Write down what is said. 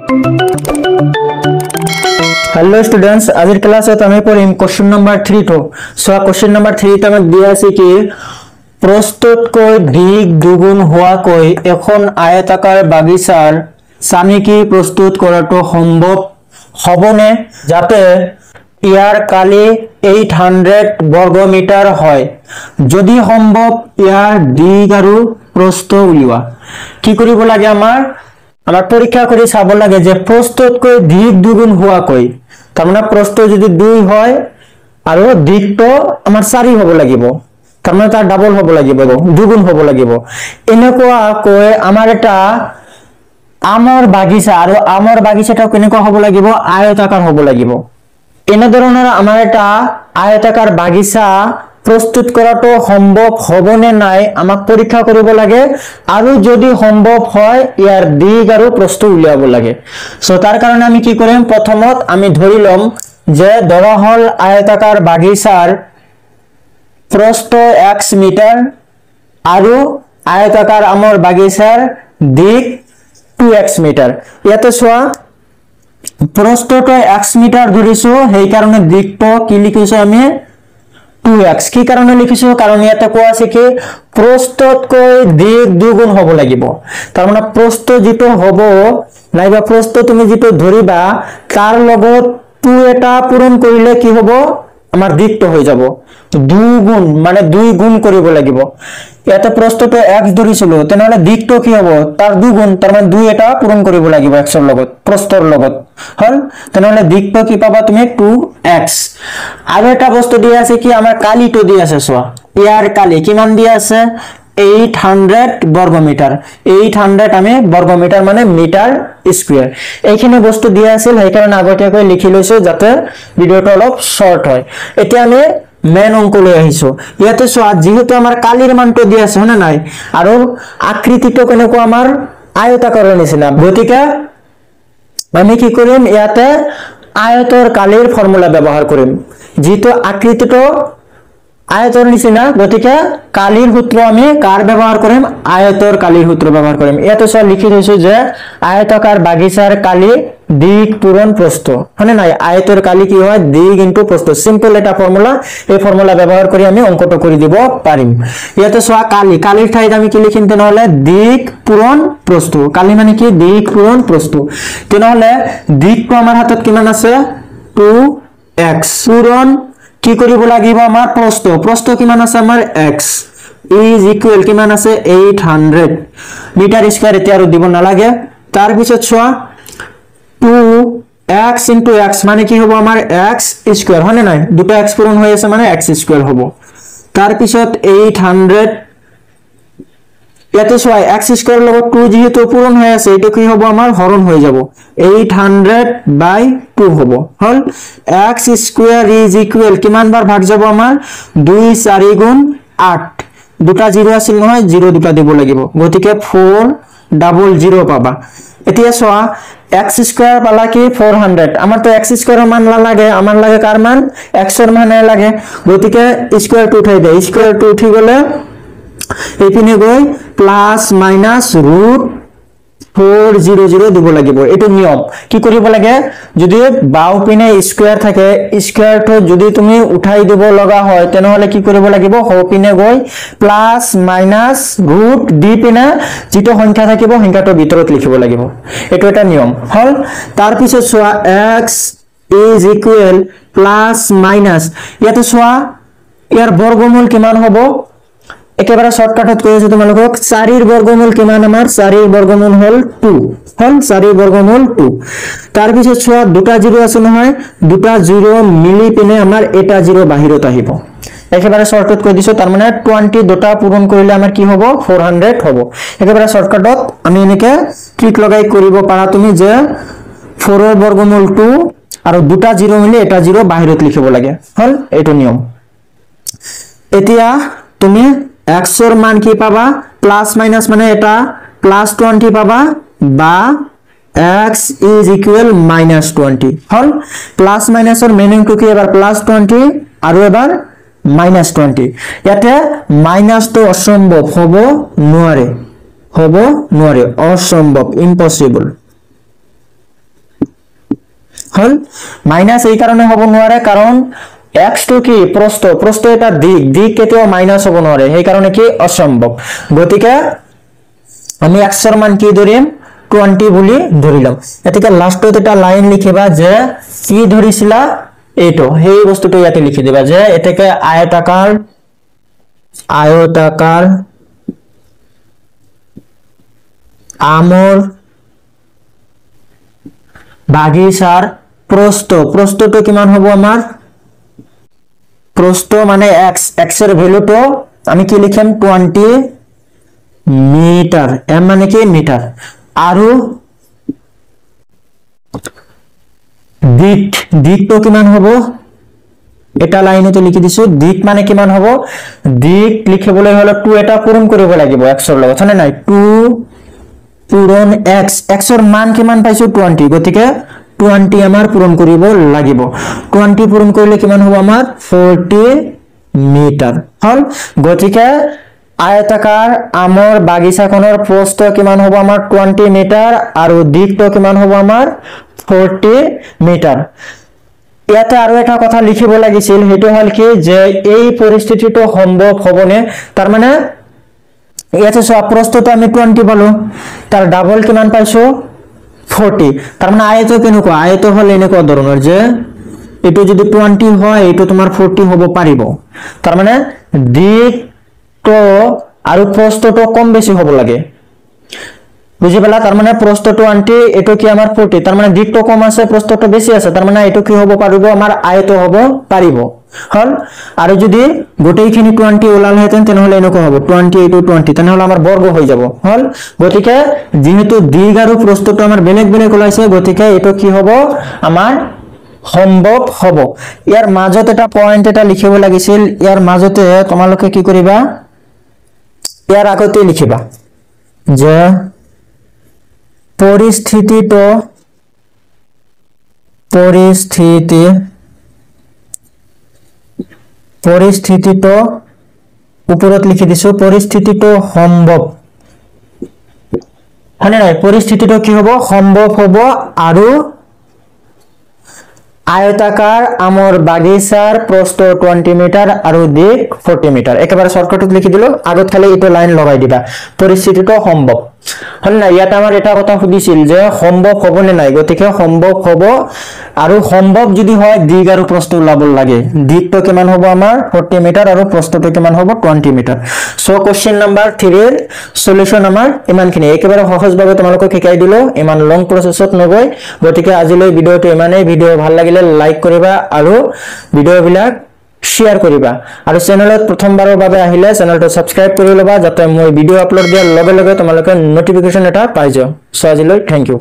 hello students, आज class आम पढ़िम question number 3 तो सो क्वेश्चन नम्बर 3 आम दिया कि प्रस्तुतक दिक दुगुण होवाকৈ এখন आयताकार बागिचार सानिकी प्रस्तुत करातो सम्भव हबने जाते यार काली 800 वर्ग मीटर है यदि सम्भव यार दिक और प्रस्त उलिया कि करिब लागे आमार परीक्षा करि चाब लागे जे प्रस्तुतक दिक दुगुण होवाকৈ तार माने प्रस्त यदि 2 হয় और दिकটো आमार 4 হব লাগিব तार माने तार डाबल হব লাগিব दुगुण হব লাগিব এনেকুৱাকৈ आमार এটা आমৰ বাগিচা আৰু आমৰ বাগিচাটা কেনেকুৱা হব লাগিব আয়তাকাৰ হব লাগিব এনে ধৰণৰ आमार এটা আয়তাকাৰ বাগিচা प्रस्तुत करातो सम्भव हबने नाई आमाक परीक्षा करिब लागे आरु यदि सम्भव হয় यार दिक आरु प्रस्त उलियाब लागे सो तार कारणे आमी कि करिम प्रथमत आमी धरि लम जे धरा हल आयताकार बागिचार प्रस्त x मीटर आरु आयताकार आমৰ बागिचार दिक 2x मीटर याते सोआ प्रस्तটো x मीटर धरिसो हेइ कारणे दिकটো कि लिखिसो आमी 2x की कारण लिखिसो कारण याते कोआ আছে कि प्रस्ततকৈ दिक दुगुण হব লাগিব तार माने प्रस्त जितो হবো নাইবা प्रस्त তুমি जितो ধৰিবা তাৰ লগত 2 এটা পূৰণ কৰিলে কি হবো আমাৰ দিকটো হৈ যাব দুগুণ মানে 2 গুণ কৰিব লাগিব ইয়াতে प्रस्तটো x ধৰিছিল তেনহলে দিকটো কি হ'ব তাৰ দুগুণ তাৰ মানে 2 এটা পূৰণ কৰিব লাগিব x ৰ লগত प्रस्तर লগত হল তেনহলে দিকটো কি পাবা তুমি 2x আৰু এটা বস্তু দিয়া আছে কি আমাৰ কালিটো দিয়া আছে সোয়া ইয়াৰ কালি কিমান দিয়া আছে 800 वर्ग मीटर 800 আমি वर्ग मीटर মানে মিটার স্কয়ার এইখানে বস্তু দিয়া আছিল সেই কারণে আগতীয়াকৈ লিখি লৈছো যাতে ভিডিওটো অলপ শর্ট হয় এতিয়া আমি মেন অংক লৈ আহিছো ইয়াতে সোয়া যেহেতু আমাৰ কালিৰ মানটো দিয়া আছে না নাই আৰু আকৃতিটো কেনেকুৱা আমাৰ আয়তাকাৰৰ নিচিনা গতিকে আমি কি কৰিম ইয়াতে আয়তৰ কালিৰ ফৰ্মুলা ব্যৱহাৰ কৰিম যেটো আকৃতিটো आयतर निचिना गतिके कालिर सूत्र आमी कार व्यवहार करिम आयतर कालिर सूत्र व्यवहार करिम एतो स लिखि दिसु जे आयताकार बागिचार काली दिक पूरण प्रस्थ हने नाइ आयतर काली कि হয় दिक इनटू प्रस्थ सिम्पल এটা ফর্মুলা এই ফর্মুলা ব্যবহার কৰি আমি অঙ্কটো কৰি দিব পাৰিম ইয়াতে সোয়া কালি কালিৰ ঠাইত আমি কি লিখিম তেনহলে দিক পূৰণ প্ৰস্थ কালি মানে কি দিক পূৰণ প্ৰস্थ তেনহলে দিকটো আমাৰ হাতত কিমান আছে 2x পূৰণ কি কৰিব লাগিব আমাৰ প্ৰস্থ প্ৰস্থ কিমান আছে আমাৰ x is equal কিমান আছে 800 মিটাৰ স্কয়াৰ এতিয়া আৰু দিব নালাগে তাৰ পিছত চোৱা 2x * x মানে কি হ'ব আমাৰ x স্কয়াৰ হনে নাই দুটা x পূৰণ হৈ আছে মানে x স্কয়াৰ হ'ব তাৰ পিছত 800 ইয়াতে চোৱা x স্কয়াৰ লগত 2 যেহেতু পূৰণ হৈ আছে এটো কি হ'ব আমাৰ হৰণ হৈ যাব 800/2 হ'ব হল x স্কয়াৰ is equal কিমান বাৰ ভাগ যাব আমাৰ 2 4 গুণ 8 দুটা 0 আছিল নহয় 0 দুটা দিব লাগিব গতিকে 400 পাবা এতিয়া চোৱা x স্কয়াৰ পালা কি 400 আমাৰ তো x স্কয়াৰৰ মান লাগে আমাৰ লাগে কাৰ মান x ৰ মান লাগে গতিকে স্কয়াৰ টু উঠাই দে স্কয়াৰ টু উঠি গলে এইপিনে গৈ প্লাস মাইনাস ৰুট 400 দিব লাগিব এটো নিয়ম কি কৰিব লাগে যদি বাও পিনে স্কয়াৰ থাকে স্কয়াৰটো যদি তুমি উঠাই দিব লগা হয় তেনহলে কি কৰিব লাগিব হো পিনে গৈ প্লাস মাইনাস ৰুট দি পিনে যেটো সংখ্যা থাকিব সংখ্যাটো ভিতৰত লিখিব লাগিব এটো এটা নিয়ম হল তাৰ পিছত সোয়া x is equal plus minus ইয়াতে সোয়া ইয়াৰ বৰ্গমূল কিমান হ'ব একেবাৰে শৰ্টকাটত কই আছে তোমালোকক 4 এৰ বৰ্গমূল কিমান আমাৰ 4 এৰ বৰ্গমূল হল 2 হল 4 এৰ বৰ্গমূল 2 তাৰ পিছত ছোৱা দুটা 0 আছে নহয় দুটা 0 মিলি পিনে আমাৰ এটা 0 বাহিৰত আহিব একেবাৰে শৰ্টকাট কই দিছো তাৰ মানে 20 দুটা পূৰণ কৰিলে আমাৰ কি হ'ব 400 হ'ব একেবাৰে শৰ্টকাটত আমি এনেকে ট্ৰিক লগাই কৰিব পাৰা তুমি যে 4 এৰ বৰ্গমূল 2 আৰু দুটা 0 মিলি এটা 0 বাহিৰত লিখিব লাগে হল এটো নিয়ম এতিয়া তুমি x এর মান কি পাবা প্লাস মাইনাস মানে এটা প্লাস 20 পাবা বা x is equal minus 20 হল প্লাস মাইনাসৰ মিনিং টু কি এবাৰ প্লাস 20 আৰু এবাৰ minus 20 ইয়াতে মাইনাস তো অসম্ভৱ হ'ব নোৱাৰে অসম্ভৱ ইম্পসিবল হল মাইনাস এই কাৰণে হব নোৱাৰে কাৰণ x টু কি প্ৰস্থ এটা দিক কেতিয়াও মাইনাস হব নোৱাৰে সেই কারণে কি অসম্ভব গতিকে আমি x এর মান কি ধরিম 20 বুলি ধরিলাম এতিকে লাস্টত এটা লাইন লিখিবা যে কি ধরিছিলা এইটো সেই বস্তুটো ইয়াতে লিখি দিবা যে এটাকে আয়তাকার আমর বাগিচার প্রস্থটো কিমান হবো আমার প্রস্থ মানে x এর ভ্যালুটো আমি কি লিখিম 20 মিটার m মানে কি মিটার আৰু দিকটো কিমান হবো এটা লাইনতে লিখি দিছো দিক মানে কিমান হবো দিক লিখিবলৈ হলে 2 এটা পূরণ কৰিব লাগিব x এৰ লগত হনে নাই 2 পূৰণ x এৰ মান কিমান পাইছো 20 গতিকে 20 আমাৰ পূৰণ কৰিব লাগিব 20 পূৰণ কৰিলে কিমান হ'ব আমাৰ 40 মিটাৰ হল গতিকে আয়তাকাৰ আমৰ বাগিচাখনৰ প্ৰস্থ কিমান হ'ব আমাৰ 20 মিটাৰ আৰু দিকটো কিমান হ'ব আমাৰ 40 মিটাৰ ইয়াতে আৰু এটা কথা লিখিব লাগিছিল হেতু হল কি যে এই পৰিস্থিতিটো সম্ভৱ হ'বনে তাৰ মানে ইয়াতে সব প্ৰস্থটো আমি 20 পালো তাৰ ডাবল কিমান পাইছো 40 তাৰ মানে আয়ত কেনেকুৱা আয়ত হল এনেকুৱা ধৰণৰ যে এটো যদি 20 হয় এটো তোমাৰ 40 হ'ব পাৰিব তাৰ মানে দিকটো আৰু প্ৰস্থটো কম বেছি হ'ব লাগে বুঝি পেলা তার মানে প্রস্থ 20 এটো কি আমার 40 তার মানে দিকটো কম আছে প্রস্থটো বেশি আছে তার মানে এটো কি হবো পারিব আমার আয়ত হবো পারিব হল আর যদি গোটেইখিনি 20 ওলাল হেতেন তেন হলে এনেকো হবো 20 এটো 20 তেন হলে আমার বর্গ হই যাব হল গতিকে যেহেতু দিক আৰু প্ৰস্থটো আমাৰ বেলেগ ওলাইছে গতিকে এটো কি হবো আমাৰ সম্ভৱ হবো ইয়াৰ মাজত এটা পয়েন্ট এটা লিখিব লাগিছিল ইয়াৰ মাজতে তোমালোকে কি কৰিবা ইয়াৰ আগতে লিখিবা যে পৰিস্থিতিটো উপৰত লিখি দিছো পৰিস্থিতিটো সম্ভৱ হনে নাই পৰিস্থিতিটো কি হ'ব সম্ভৱ হ'ব আৰু আয়তাকাৰ আমৰ বাগিচাৰ প্ৰস্থ 20 মিটাৰ আৰু দিক 40 মিটাৰ একেবাৰে শৰ্টকাটত লিখি দিলো আগত খালি এটা লাইন লগাই দিবা পৰিস্থিতিটো সম্ভৱ হল না ইয়াত আমাৰ এটা কথা সুধিছিল যে সম্ভৱ হ'বনে নাই গতিকে সম্ভৱ হ'ব আৰু সম্ভৱ যদি হয় দিক আৰু প্ৰস্থ ওলাব লাগে দিকটো কিমান হ'ব আমাৰ 40 মিটাৰ আৰু প্ৰস্থটো কিমান হ'ব 20 মিটাৰ সো কোশ্চেন নাম্বাৰ 3 এৰ সলিউশন আমাৰ ইমানখিনি একেবাৰে সহজভাৱে তোমালোকক শিকাই দিলো ইমান লং প্ৰসেছত নগৈ গতিকে আজিলৈ ভিডিওটো ইমানেই ভিডিও ভাল লাগিলে লাইক কৰিবা আৰু ভিডিওবিলাক শেয়াৰ কৰিবা আৰু চেনেলত প্ৰথমবাৰৰ বাবে আহিলে চেনেলটো সাবস্ক্ৰাইব কৰি লবা যাতে মই ভিডিও আপলোড দিয়াৰ লগে লগে তোমালোকে নোটিফিকেশন এটা পাই যাও সো আজিলৈ থ্যাংক ইউ